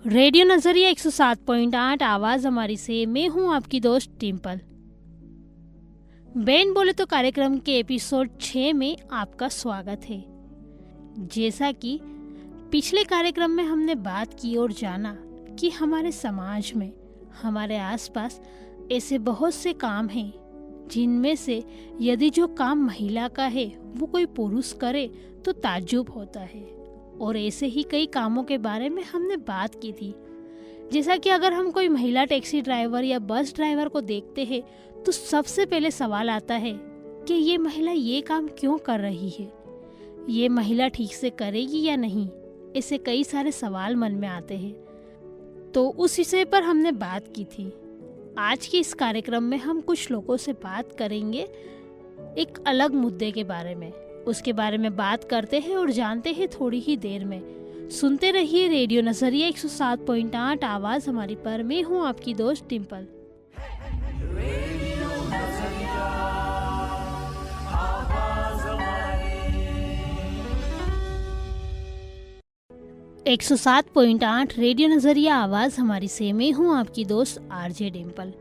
Radio नजरिया 107.8 आवाज हमारी से मैं हूं आपकी दोस्त टिम्पल। बैंड बोले तो कार्यक्रम के एपिसोड 6 में आपका स्वागत है। जैसा कि पिछले कार्यक्रम में हमने बात की और जाना कि हमारे समाज में हमारे आसपास ऐसे बहुत से काम हैं जिनमें से यदि जो काम महिला का है वो कोई पुरुष करे तो ताज्जुब होता है। और ऐसे ही कई कामों के बारे में हमने बात की थी, जैसा कि अगर हम कोई महिला टैक्सी ड्राइवर या बस ड्राइवर को देखते हैं तो सबसे पहले सवाल आता है कि ये महिला ये काम क्यों कर रही है, ये महिला ठीक से करेगी या नहीं। ऐसे कई सारे सवाल मन में आते हैं, तो उस विषय पर हमने बात की थी। आज के इस कार्यक्रम में हम कुछ लोगों से बात करेंगे एक अलग मुद्दे के बारे में। उसके बारे में बात करते हैं और जानते हैं थोड़ी ही देर में। सुनते रहिए रेडियो नजरिया 107.8 आवाज हमारी पर। मैं हूँ आपकी दोस्त टिम्पल। 107.8 रेडियो नजरिया आवाज हमारी से मैं हूँ आपकी दोस्त आरजे डिम्पल।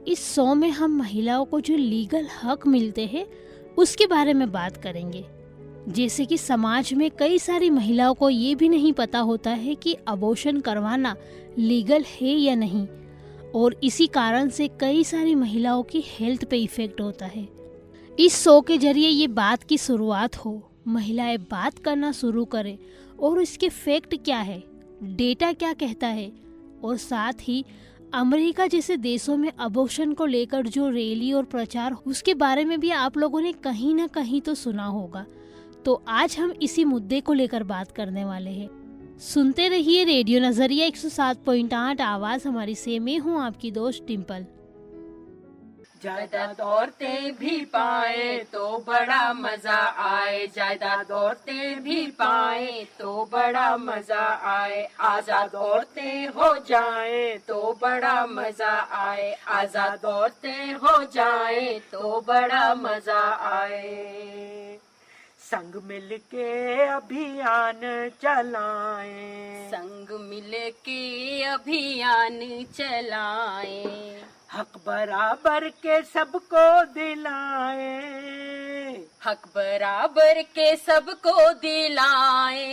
इस शो में हम महिलाओं को जो लीगल हक मिलते हैं उसके बारे में बात करेंगे। जैसे कि समाज में कई सारी महिलाओं को ये भी नहीं पता होता है कि अबॉर्शन करवाना लीगल है या नहीं, और इसी कारण से कई सारी महिलाओं की हेल्थ पे इफेक्ट होता है। इस शो के जरिए ये बात की शुरुआत हो, महिलाएं बात करना शुरू करें और इसके फैक्ट क्या है, डेटा क्या कहता है, और साथ ही अमेरिका जैसे देशों में अबॉर्शन को लेकर जो रैली और प्रचार उसके बारे में भी आप लोगों ने कहीं ना कहीं तो सुना होगा। तो आज हम इसी मुद्दे को लेकर बात करने वाले हैं। सुनते रहिए रेडियो नजरिया 107.8 आवाज हमारी से मैं हूँ आपकी दोस्त टिम्पल। जायदाद औरतें भी पाए तो बड़ा मजा आए, जायदाद औरतें भी पाए तो बड़ा मजा आए, आजाद औरतें हो जाए तो बड़ा मजा आए, आजाद औरतें हो जाए तो बड़ा मजा आए। संग मिल के अभियान चलाएं, संग मिल के अभियान चलाएं, हक बराबर के सबको दिलाए, हक बराबर के सबको दिलाए,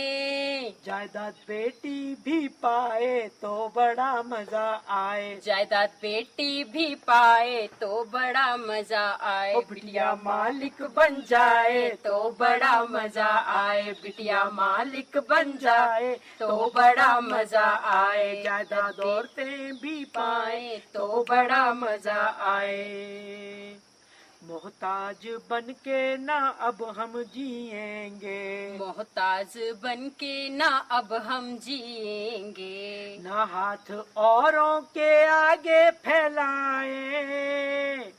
जायदाद बेटी भी पाए तो बड़ा मजा आए, जायदाद बेटी भी पाए तो बड़ा मजा आए, बिटिया मालिक बन जाए तो बड़ा मजा आए, बिटिया मालिक बन जाए तो बड़ा मजा आए, जायदाद औरतें भी पाए तो बड़ा मजा आए। मोहताज बन के ना अब हम जिएंगे, मोहताज बन के ना अब हम जिएंगे, ना हाथ औरों के आगे फैलाए,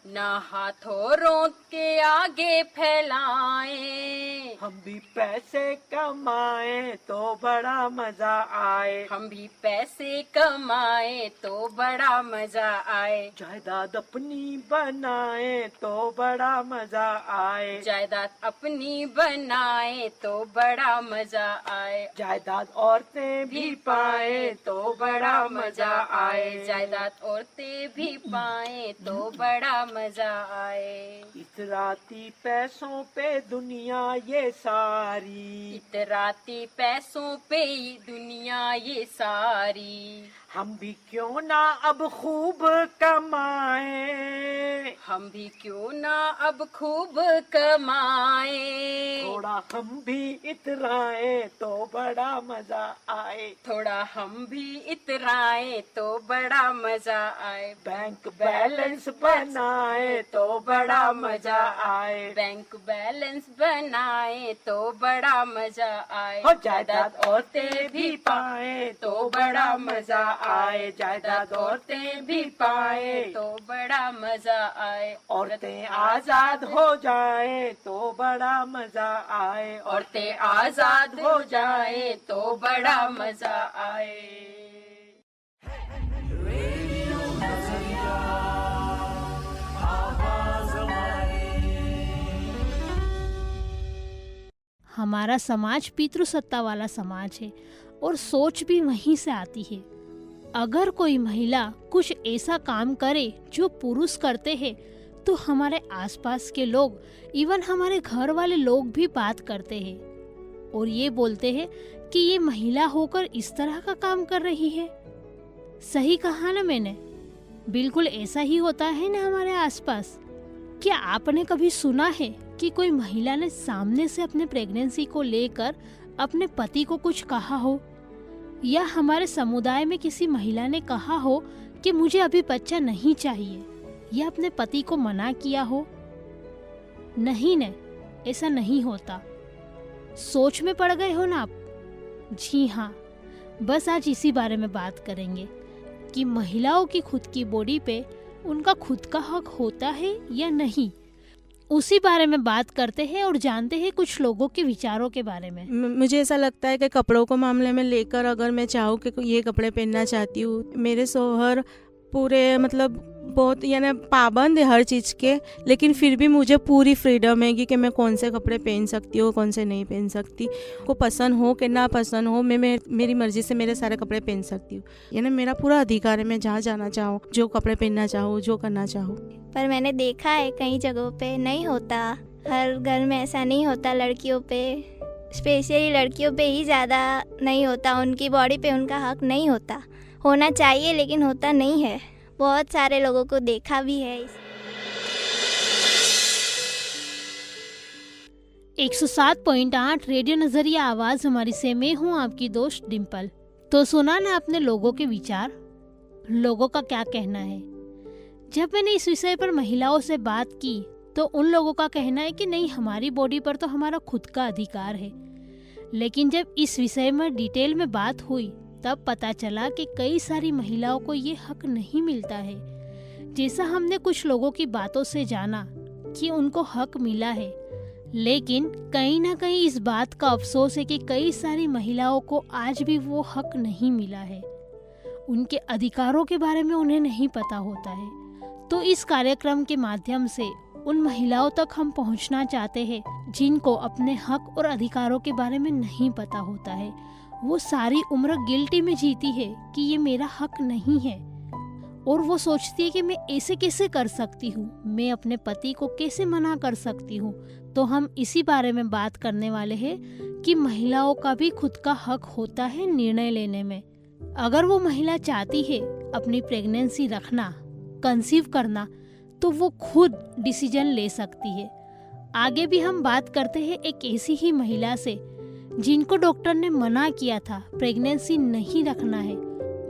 ना हाथ औरों के आगे फैलाए, हम भी पैसे कमाए तो बड़ा मजा आए, हम भी पैसे कमाए तो बड़ा मजा आए, जायदाद अपनी बनाए तो बड़ा मजा आए, जायदाद अपनी बनाए तो बड़ा मजा आए, जायदाद औरतें भी पाए तो बड़ा मजा आए, जायदाद औरतें भी पाए तो बड़ा मजा आए। इतराती पैसों पे दुनिया ये सारी, इतराती पैसों पे दुनिया ये सारी, हम भी क्यों ना अब खूब कमाए, हम भी क्यों ना अब खूब कमाए, थोड़ा हम भी इतराए तो बड़ा मजा आए, थोड़ा हम भी इतराए तो बड़ा मजा आए, बैंक बैलेंस बनाए तो बड़ा मजा आए, बैंक बैलेंस बनाए तो बड़ा मजा आए, हो जायदाद औरतें भी पाए तो बड़ा मजा आए, जायदाद औरतें भी पाए तो बड़ा मजा आए, औरतें आजाद हो जाए तो बड़ा मजा आए, औरतें आजाद हो जाए तो बड़ा मजा आए। हमारा समाज पितृसत्ता वाला समाज है और सोच भी वहीं से आती है। अगर कोई महिला कुछ ऐसा काम करे जो पुरुष करते हैं तो हमारे आसपास के लोग, इवन हमारे घर वाले लोग भी बात करते हैं और ये बोलते हैं कि ये महिला होकर इस तरह का काम कर रही है। सही कहा ना मैंने? बिल्कुल ऐसा ही होता है ना हमारे आसपास। क्या आपने कभी सुना है कि कोई महिला ने सामने से अपने प्रेगनेंसी को लेकर अपने पति को कुछ कहा हो, या हमारे समुदाय में किसी महिला ने कहा हो कि मुझे अभी बच्चा नहीं चाहिए, या अपने पति को मना किया हो? नहीं न, ऐसा नहीं होता। सोच में पड़ गए हो ना आप? जी हाँ, बस आज इसी बारे में बात करेंगे कि महिलाओं की खुद की बॉडी पे उनका खुद का हक होता है या नहीं। उसी बारे में बात करते हैं और जानते हैं कुछ लोगों के विचारों के बारे में। मुझे ऐसा लगता है कि कपड़ों को मामले में लेकर अगर मैं चाहूँ कि ये कपड़े पहनना चाहती हूँ, मेरे शौहर पूरे मतलब बहुत यानी पाबंद है हर चीज़ के, लेकिन फिर भी मुझे पूरी फ्रीडम है कि मैं कौन से कपड़े पहन सकती हूँ, कौन से नहीं पहन सकती। को पसंद हो कि ना पसंद हो, मैं मेरी मर्जी से मेरे सारे कपड़े पहन सकती हूँ। यानी मेरा पूरा अधिकार है, मैं जहाँ जाना चाहूँ, जो कपड़े पहनना चाहूँ, जो करना चाहूँ। पर मैंने देखा है कई जगहों पे नहीं होता, हर घर में ऐसा नहीं होता। लड़कियों पे, स्पेशली लड़कियों पे ही ज़्यादा नहीं होता, उनकी बॉडी पे उनका हक नहीं होता। होना चाहिए लेकिन होता नहीं है। बहुत सारे लोगों को देखा भी है। 107.8 रेडियो नजरिया आवाज हमारी से मैं हूँ आपकी दोस्त डिम्पल। तो सुना ना अपने लोगों के विचार, लोगों का क्या कहना है। जब मैंने इस विषय पर महिलाओं से बात की तो उन लोगों का कहना है कि नहीं, हमारी बॉडी पर तो हमारा खुद का अधिकार है। लेकिन जब इस विषय में डिटेल में बात हुई तब पता चला कि कई सारी महिलाओं को ये हक नहीं मिलता है। जैसा हमने कुछ लोगों की बातों से जाना कि उनको हक मिला है, लेकिन कहीं ना कहीं इस बात का अफसोस है कि कई सारी महिलाओं को आज भी वो हक नहीं मिला है। उनके अधिकारों के बारे में उन्हें नहीं पता होता है। तो इस कार्यक्रम के माध्यम से उन महिलाओं तक हम पहुंचना चाहते हैं जिनको अपने हक और अधिकारों के बारे में नहीं पता होता है। वो सारी उम्र गिल्टी में जीती है कि ये मेरा हक नहीं है, और वो सोचती है कि मैं ऐसे कैसे कर सकती हूँ, मैं अपने पति को कैसे मना कर सकती हूँ। तो हम इसी बारे में बात करने वाले हैं कि महिलाओं का भी खुद का हक होता है निर्णय लेने में। अगर वो महिला चाहती है अपनी प्रेगनेंसी रखना, कंसीव करना, तो वो खुद डिसीजन ले सकती है। आगे भी हम बात करते हैं एक ऐसी ही महिला से जिनको डॉक्टर ने मना किया था प्रेगनेंसी नहीं रखना है,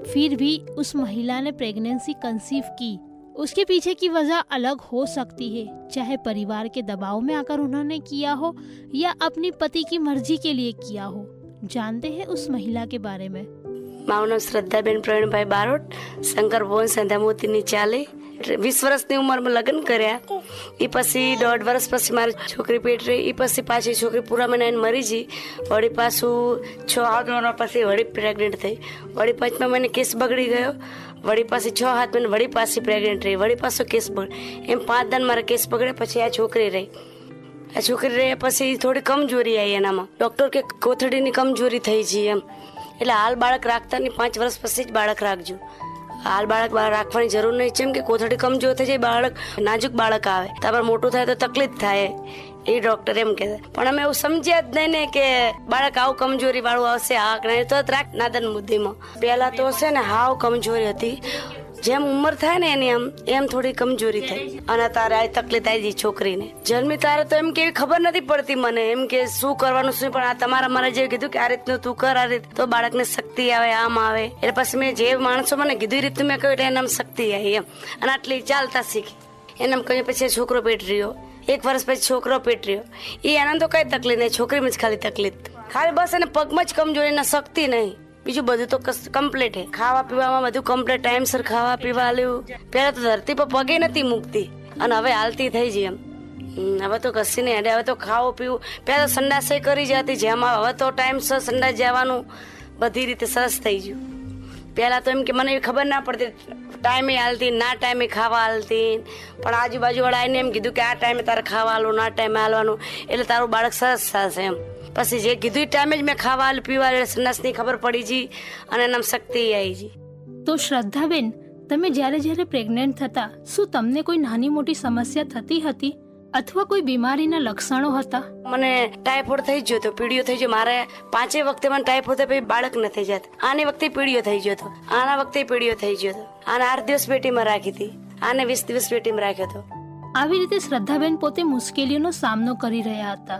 फिर भी उस महिला ने प्रेगनेंसी कंसीव की। उसके पीछे की वजह अलग हो सकती है, चाहे परिवार के दबाव में आकर उन्होंने किया हो या अपनी पति की मर्जी के लिए किया हो। जानते हैं उस महिला के बारे में। મારું નામ શ્રદ્ધાબેન પ્રવીણભાઈ બારોટ, શંકર ભુવન સંધ્યામૂર્તિની ચાલે 20 વર્ષની ઉંમરમાં લગ્ન કર્યા। એ પછી 1.5 વર્ષ પછી મારી છોકરી પેટ રહી। એ પછી પાછી છોકરી પૂરા મહિનાને મરી ગઈ। વળી પાછું 6-7 મહિના પછી વળી પ્રેગ્નેન્ટ થઈ। વળી 5મા મહિને કેસ બગડી ગયો। વળી પાછી 6-7 મહિને વળી પાછી પ્રેગ્નેન્ટ રહી। વળી પાછો કેસ બગડ, એમ 5 દાન મારા કેસ બગડ્યા। પછી આ છોકરી રહી। આ છોકરી રહી પછી થોડી કમજોરી આવી એનામાં। ડૉક્ટર કે કોથળીની કમજોરી થઈ છે એમ, એટલે હાલ બાળક રાખતા નહીં, 5 વર્ષ પછી જ બાળક રાખજો। હાલ બાળક રાખવાની જરૂર નહીં, જેમ કે કોથળી કમજોર થઈ જાય, બાળક નાજુક બાળક આવે, તમારે મોટું થાય તો તકલીફ થાય, એ ડૉક્ટર એમ કહેતા। પણ અમે એવું સમજ્યા જ નહીં ને કે બાળક આવું કમજોરી વાળું આવશે, આ નહીં તો રાખ નાદન બુદ્ધિમાં। પહેલા તો છે ને હાવ કમજોરી હતી, જેમ ઉંમર થાય ને એની એમ થોડી કમજોરી થઈ, અને તારે આ તકલીફ આવી ગઈ છોકરીને। જન્મી તારે તો એમ કે ખબર નથી પડતી મને, એમ કે શું કરવાનું શું, પણ આ તમારા મારે જે કીધું કે આ રીતનું તું કર, આ રીત તો બાળકને શક્તિ આવે, આમ આવે। એટલે પછી મેં જે માણસો મને કીધું એ રીતનું મેં કહ્યું એટલે એનામાં શક્તિ આવી એમ, અને આટલી ચાલતા શીખી। એનામ કહ્યું પછી છોકરો પેટ રહ્યો, 1 વર્ષ પછી છોકરો પેટ રહ્યો। એ એના તો કઈ તકલીફ નહીં, છોકરીમાં જ ખાલી તકલીફ, ખાલી બસ એને પગમાં જ કમજોરી, એના શક્તિ નહીં, બીજું બધું તો કમ્પ્લીટ હે। ખાવા પીવામાં બધું કમ્પ્લીટ, ટાઈમસર ખાવા પીવા લેવું। પહેલા તો ધરતી પર પગે નથી મૂકતી, અને હવે હાલતી થઈ જઈ એમ। હવે તો કશી નહીં, એટલે હવે તો ખાવું પીવું, પહેલા તો સંડાસે કરી જતી, જેમાં હવે તો ટાઈમસર સંડાસ જવાનું બધી રીતે સરસ થઈ ગયું। પહેલા તો એમ કે મને ખબર ના પડતી, ટાઈમે હાલતી, ના ટાઈમે ખાવા હાલતી, પણ આજુબાજુ વાળા આવીને એમ કીધું કે આ ટાઈમે તારે ખાવા હાલવું, ના ટાઈમે હાલવાનું, એટલે તારું બાળક સરસ થશે એમ। પછી જે કીધું એ ટાઈમે જ મેં ખાવા પીવા નસની ખબર પડી જી અને નમ શક્તિ આવી જી. તો શ્રદ્ધાબેન, તમે જ્યારે પ્રેગ્નન્ટ થતા શું તમને કોઈ નાની મોટી સમસ્યા થતી હતી અથવા કોઈ બીમારીના લક્ષણો હતા? મને ટાઇફોઇડ થઈ ગયો હતો, પીળીઓ થઈ ગયો. મારે 5 વખતે મને ટાઇફોઇડ થઈ, પછી બાળક ન થઈ જત. આને વખતે પીળીઓ થઈ ગયો હતો, આના વખતે પીળીઓ થઈ ગયો હતો. આને 8 દિવસ પેટીમાં રાખી હતી, આને 20 દિવસ પેટીમાં રાખ્યો હતો. આવી રીતે શ્રદ્ધાબેન પોતે મુશ્કેલીઓનો સામનો કરી રહ્યા હતા.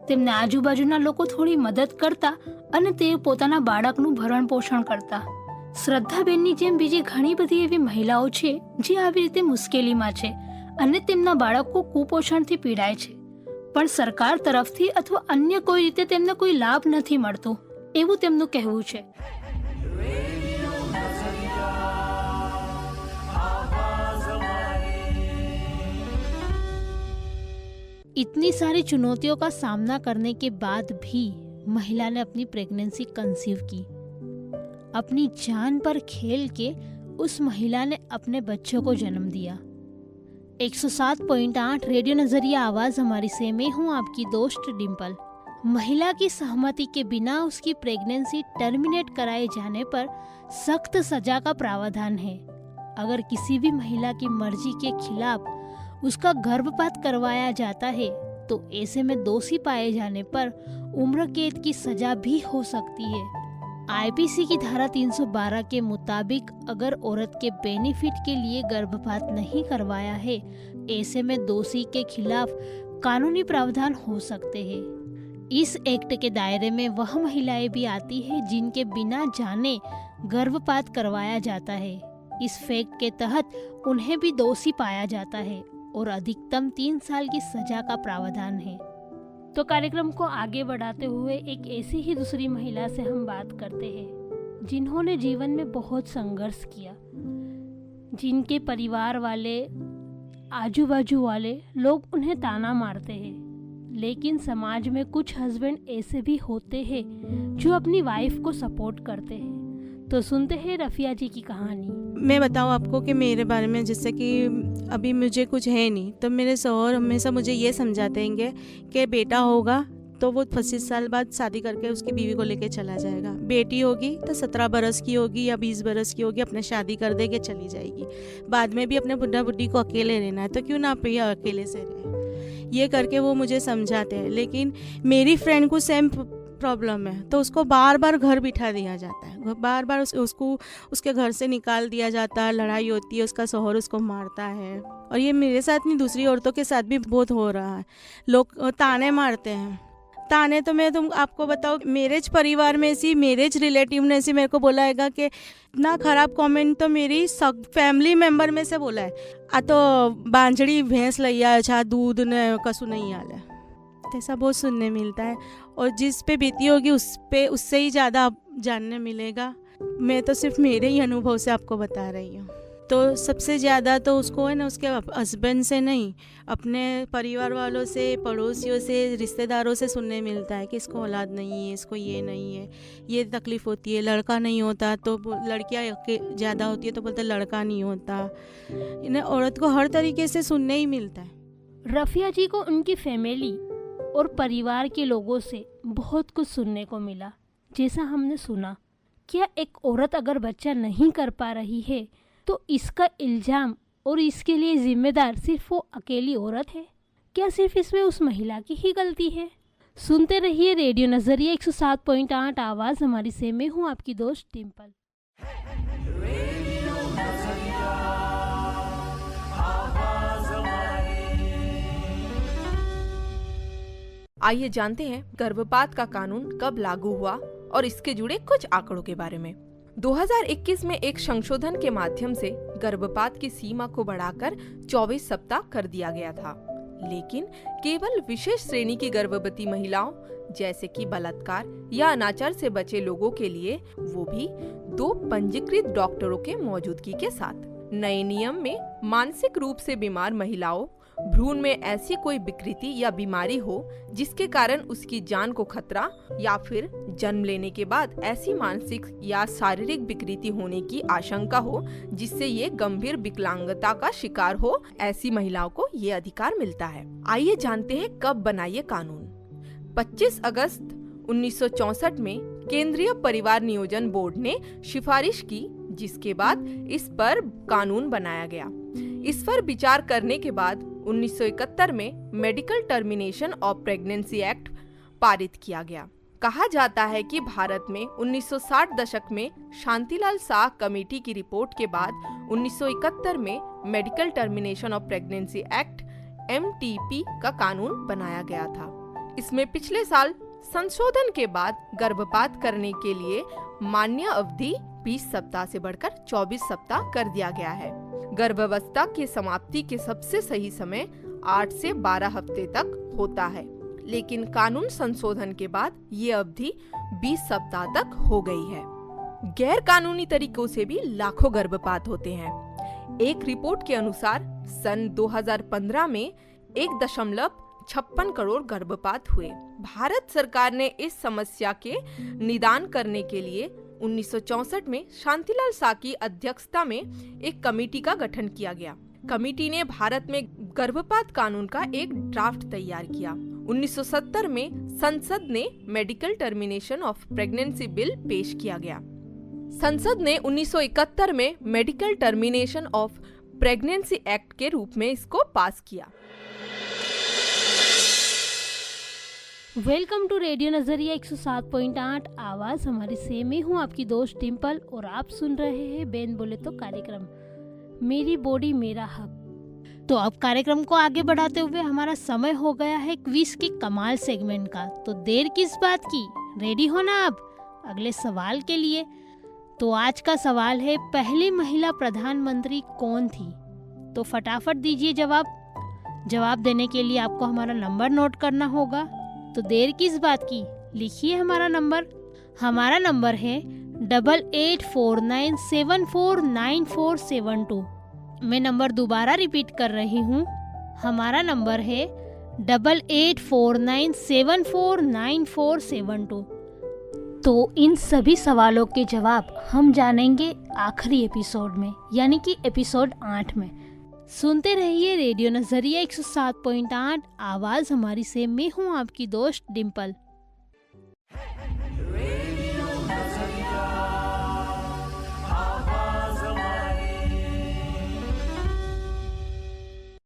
તેમને આજુબાજુના લોકો થોડી મદદ કરતા અને તે પોતાના બાળકનું ભરણ પોષણ કરતા. શ્રદ્ધાબેનની જેમ બીજી ઘણી બધી એવી મહિલાઓ છે જે આવી રીતે મુશ્કેલીમાં છે અને તેમના બાળકો કુપોષણથી પીડાય છે, પણ સરકાર તરફથી અથવા અન્ય કોઈ રીતે તેમને કોઈ લાભ નથી મળતો, એવું તેમનું કહેવું છે. इतनी सारी चुनौतियों का सामना करने के बाद भी महिला ने अपनी प्रेगनेंसी कंसीव की. अपनी जान पर खेल के उस महिला ने अपने बच्चों को जन्म दिया. 107.8 रेडियो नजरिया आवाज हमारी से में हूँ आपकी दोस्त डिम्पल. महिला की सहमति के बिना उसकी प्रेगनेंसी टर्मिनेट कराए जाने पर सख्त सजा का प्रावधान है. अगर किसी भी महिला की मर्जी के खिलाफ उसका गर्भपात करवाया जाता है तो ऐसे में दोषी पाए जाने पर उम्र कैद की सजा भी हो सकती है. आईपीसी की धारा 312 के मुताबिक अगर औरत के बेनिफिट के लिए गर्भपात नहीं करवाया है, ऐसे में दोषी के खिलाफ कानूनी प्रावधान हो सकते हैं. इस एक्ट के दायरे में वह महिलाएं भी आती हैं जिनके बिना जाने गर्भपात करवाया जाता है. इस फैक्ट के तहत उन्हें भी दोषी पाया जाता है और अधिकतम 3 साल की सजा का प्रावधान है. तो कार्यक्रम को आगे बढ़ाते हुए एक ऐसी ही दूसरी महिला से हम बात करते हैं जिन्होंने जीवन में बहुत संघर्ष किया, जिनके परिवार वाले, आजू बाजू वाले लोग उन्हें ताना मारते हैं, लेकिन समाज में कुछ हस्बैंड ऐसे भी होते हैं जो अपनी वाइफ को सपोर्ट करते हैं. तो सुनते हैं रफिया जी की कहानी. मैं बताऊँ आपको कि मेरे बारे में, जैसे कि अभी मुझे कुछ है नहीं, तो मेरे शौहर हमेशा मुझे ये समझाते हैं कि बेटा होगा तो वो 25 साल बाद शादी करके उसकी बीवी को लेके चला जाएगा. बेटी होगी तो 17 बरस की होगी या 20 बरस की होगी, अपने शादी कर देके चली जाएगी. बाद में भी अपने बुढ़ा बुढ़ी को अकेले रहना है, तो क्यों ना आप अकेले से रहे. ये करके वो मुझे समझाते हैं. लेकिन मेरी फ्रेंड को सेम प्रॉब्लम है, तो उसको बार बार घर बिठा दिया जाता है, बार बार उसको उसके घर से निकाल दिया जाता है, लड़ाई होती है, उसका शौहर उसको मारता है. और ये मेरे साथ नहीं, दूसरी औरतों के साथ भी बहुत हो रहा है. लोग ताने मारते हैं. ताने तो मैं आपको बताऊँ, मैरिज परिवार में ऐसी, मैरिज रिलेटिव ने ऐसी मेरे को बोला है कि इतना ख़राब कमेंट तो मेरी फैमिली मेम्बर में से बोला है. आ तो बांझड़ी भैंस लई आया छा, दूध ने कसू नहीं आला, ऐसा बहुत सुनने मिलता है. और जिस पे बीती होगी उससे ही ज़्यादा जानने मिलेगा. मैं तो सिर्फ मेरे ही अनुभव से आपको बता रही हूँ. तो सबसे ज़्यादा तो उसको है ना, उसके हस्बैंड से नहीं, अपने परिवार वालों से, पड़ोसियों से, रिश्तेदारों से सुनने मिलता है कि इसको औलाद नहीं है, इसको ये नहीं है, ये तकलीफ़ होती है. लड़का नहीं होता तो लड़कियाँ ज़्यादा होती है तो बोलते लड़का नहीं होता. इन्हें औरत को हर तरीके से सुनने ही मिलता है. रफिया जी को उनकी फैमिली और परिवार के लोगों से बहुत कुछ सुनने को मिला. जैसा हमने सुना, क्या एक औरत अगर बच्चा नहीं कर पा रही है तो इसका इल्ज़ाम और इसके लिए जिम्मेदार सिर्फ वो अकेली औरत है? क्या सिर्फ इसमें उस महिला की ही गलती है? सुनते रहिए रेडियो नजरिया 107.8 आवाज़ हमारी से में हूँ आपकी दोस्त डिम्पल. आइए जानते हैं गर्भपात का कानून कब लागू हुआ और इसके जुड़े कुछ आंकड़ों के बारे में. 2021 में एक संशोधन के माध्यम से गर्भपात की सीमा को बढ़ाकर 24 सप्ताह कर दिया गया था, लेकिन केवल विशेष श्रेणी की गर्भवती महिलाओं जैसे कि बलात्कार या अनाचार से बचे लोगों के लिए, वो भी 2 पंजीकृत डॉक्टरों के मौजूदगी के साथ. नए नियम में मानसिक रूप से बीमार महिलाओं, भ्रूण में ऐसी कोई विकृति या बीमारी हो जिसके कारण उसकी जान को खतरा, या फिर जन्म लेने के बाद ऐसी मानसिक या शारीरिक विकृति होने की आशंका हो जिससे ये गंभीर विकलांगता का शिकार हो, ऐसी महिलाओं को ये अधिकार मिलता है. आइए जानते हैं कब बना ये कानून. 25 अगस्त 1964 में केंद्रीय परिवार नियोजन बोर्ड ने सिफारिश की, जिसके बाद इस पर कानून बनाया गया। इस पर विचार करने के बाद 1971 में medical termination of pregnancy act पारित किया गया। कहा जाता है कि भारत में 1960 दशक में शांतिलाल शाह कमेटी की रिपोर्ट के बाद 1971 में medical termination of pregnancy act MTP का कानून बनाया गया था। इसमें पिछले साल संशोधन के बाद गर्भपात करने के लिए मान्य अवधि 20 सप्ताह से बढ़कर 24 सप्ताह कर दिया गया है। गर्भावस्था की समाप्ति के सबसे सही समय 8 से 12 हफ्ते तक होता है, लेकिन कानून संशोधन के बाद ये अवधि 20 सप्ताह तक हो गई है। गैर कानूनी तरीकों से भी लाखों गर्भपात होते हैं। एक रिपोर्ट के अनुसार सन 2015 में 1.56 करोड़ गर्भपात हुए। भारत सरकार ने इस समस्या के निदान करने के लिए 1964 में शांतिलाल शाह की अध्यक्षता में एक कमेटी का गठन किया गया। कमेटी ने भारत में गर्भपात कानून का एक ड्राफ्ट तैयार किया। 1970 में संसद ने medical termination of pregnancy bill पेश किया गया। संसद ने 1971 में medical termination of pregnancy act के रूप में इसको पास किया। वेलकम टू रेडियो नजरिया 107.8 आवाज हमारी से। मैं हूँ आपकी दोस्त डिम्पल और आप सुन रहे हैं बेन बोले तो कार्यक्रम मेरी बॉडी मेरा हक। तो अब कार्यक्रम को आगे बढ़ाते हुए हमारा समय हो गया है क्विज के कमाल सेगमेंट का। तो देर किस बात की, रेडी हो ना आप अगले सवाल के लिए। तो आज का सवाल है, पहली महिला प्रधानमंत्री कौन थी? तो फटाफट दीजिए जवाब देने के लिए आपको हमारा नंबर नोट करना होगा। तो देर किस बात की, लिखिए हमारा नंबर है 8849749472। मैं नंबर दोबारा रिपीट कर रही हूँ, हमारा नंबर है 8849749472। तो इन सभी सवालों के जवाब हम जानेंगे आखिरी एपिसोड में, यानी कि एपिसोड 8 में। सुनते रहिए रेडियो नजरिया 107.8 आवाज हमारी से। मैं हूँ आपकी दोस्त डिम्पल।